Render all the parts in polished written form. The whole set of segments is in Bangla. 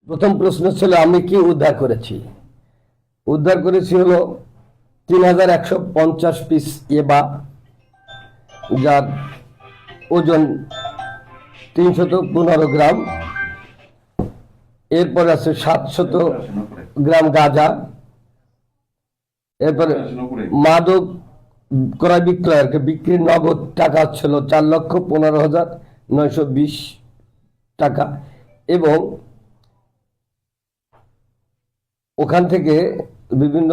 প্রথম প্রশ্ন ছিল আমি কি উদ্ধার করেছি। উদ্ধার করেছি হলো 3150 পিস এবা, যার ওজন 315 গ্রাম। এরপর আছে 700 গ্রাম গাঁজা। এরপরে মাদক ক্রয় বিক্রয়কে বিক্রির নগদ টাকা ছিল 4,15,920 টাকা, এবং ওখান থেকে বিভিন্ন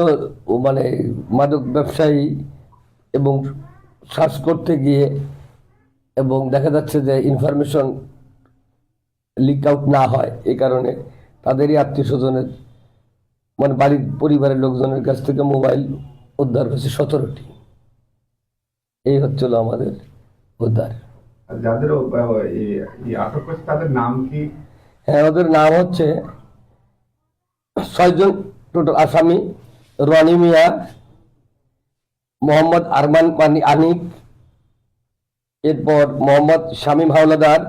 মাদক ব্যবসায়ী এবং সার্চ করতে গিয়ে এবং দেখা যাচ্ছে যে ইনফরমেশন লিক আউট না হয়, এই কারণে তাদেরই আত্মীয় স্বজনের বাড়ির পরিবারের লোকজনের কাছ থেকে মোবাইল উদ্ধার হয়েছে 17টি। এই হচ্ছিল আমাদের উদ্ধার। যাদের আটক করেছে তাদের নাম কি? হ্যাঁ, ওদের নাম হচ্ছে 6 জন টোটাল আসামি: রনি মিয়া, মোহাম্মদ আরমান আনিক, এরপর মোহাম্মদ শামীম হাওলাদার,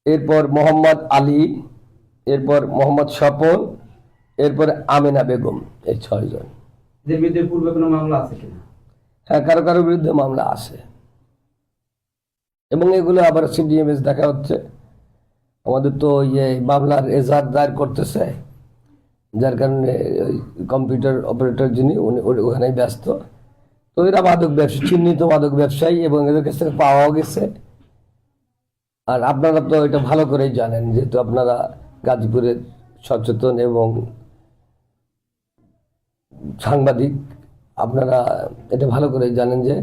এরপর মোহাম্মদ আলী, এরপর মোহাম্মদ স্বপন, এরপর আমিনা বেগম। এই 6 জন। এদের বিরুদ্ধে পূর্বে কোনো মামলা আছে কিনা? হ্যাঁ, কারো কারো বিরুদ্ধে মামলা আছে, এবং এগুলো আবার সিডিএমএস দেখা হচ্ছে। আমাদের তো মামলার এজাহার দায়ের করতেছে, যার কারণে কম্পিউটার অপারেটর যিনি উনি ওখানেই ব্যস্ত। তো এরা মাদক ব্যবসায়ী, চিহ্নিত মাদক ব্যবসায়ী, এবং এদের কাছ থেকে পাওয়াও গেছে। আর আপনারা তো এটা ভালো করেই জানেন, যেহেতু আপনারা গাজীপুরের সচেতন এবং সাংবাদিক, আপনারা এটা ভালো করেই জানেন যে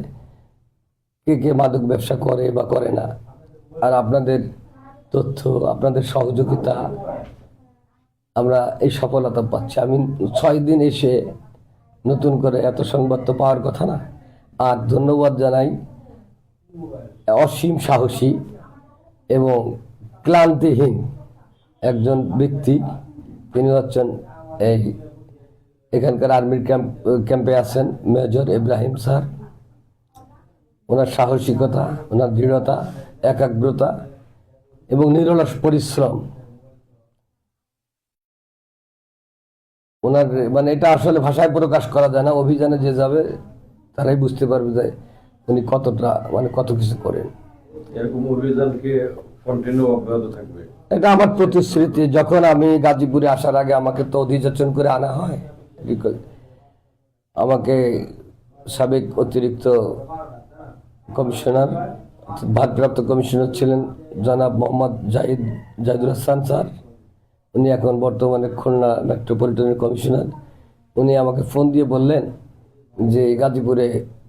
কে কে মাদক ব্যবসা করে বা করে না। আর আপনাদের তথ্য, আপনাদের সহযোগিতা, আমরা এই সফলতা পাচ্ছি। আমি 6 দিন এসে নতুন করে এত সংবাদ তো পাওয়ার কথা না। আর ধন্যবাদ জানাই অসীম সাহসী এবং ক্লান্তিহীন একজন ব্যক্তি। তিনি হচ্ছেন এখানকার আর্মির ক্যাম্পে আছেন মেজর ইব্রাহিম স্যার। ওনার সাহসিকতা, ওনার দৃঢ়তা, একাগ্রতা এবং নিরলস পরিশ্রম, ওনার এটা আসলে ভাষায় প্রকাশ করা যায় না। অভিযানে যে যাবে তারাই বুঝতে পারবে যে উনি কতটা কত কিছু করেন। এরকম অভিযানকে কন্টিনিউ অব্যাহত থাকবে, এটা আমার প্রতিশ্রুতি। যখন আমি গাজীপুরে আসার আগে আমাকে তো অধিযাচন করে আনা হয়। আমাকে সাবেক অতিরিক্ত কমিশনার, ভারপ্রাপ্ত কমিশনার ছিলেন জনাব মোহাম্মদ জাহিদুল হাসান স্যার। উনি এখন বর্তমানে খুলনা মেট্রোপলিটনের কমিশনার। উনি আমাকে ফোন দিয়ে বললেন যে গাজীপুরে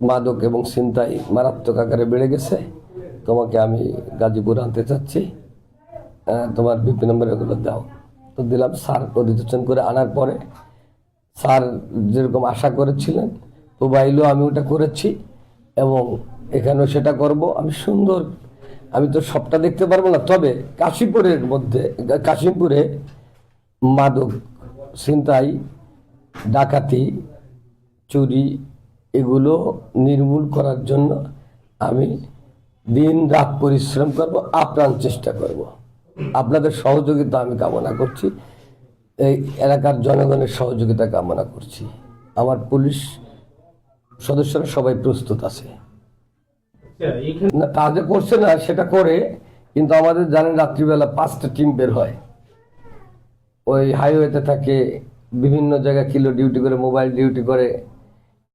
মাদক এবং ছিনতাই মারাত্মক আকারে বেড়ে গেছে, তোমাকে আমি গাজীপুর আনতে চাচ্ছি, তোমার বিপি নম্বর এগুলো দাও। তো দিলাম। স্যার অধিবেশন করে আনার পরে স্যার যেরকম আশা করেছিলেন মোবাইলও আমি ওটা করেছি, এবং এখানেও সেটা করব। আমি তো সবটা দেখতে পারবো না, তবে কাশিমপুরে মাদক ছিনতাই, ডাকাতি, চুরি এগুলো নির্মূল করার জন্য আমি দিন রাত পরিশ্রম করব, আপ্রাণ চেষ্টা করব। আপনাদের সহযোগিতা আমি কামনা করছি, এই এলাকার জনগণের সহযোগিতা কামনা করছি। আমার পুলিশ সদস্যরা সবাই প্রস্তুত আছে। না, কাজে করছে না সেটা করে, কিন্তু আমাদের জানেন রাত্রিবেলা 5টা টিম বের হয়, ওই হাইওয়েতে থাকে, বিভিন্ন জায়গায় কিলো ডিউটি করে, মোবাইল ডিউটি করে।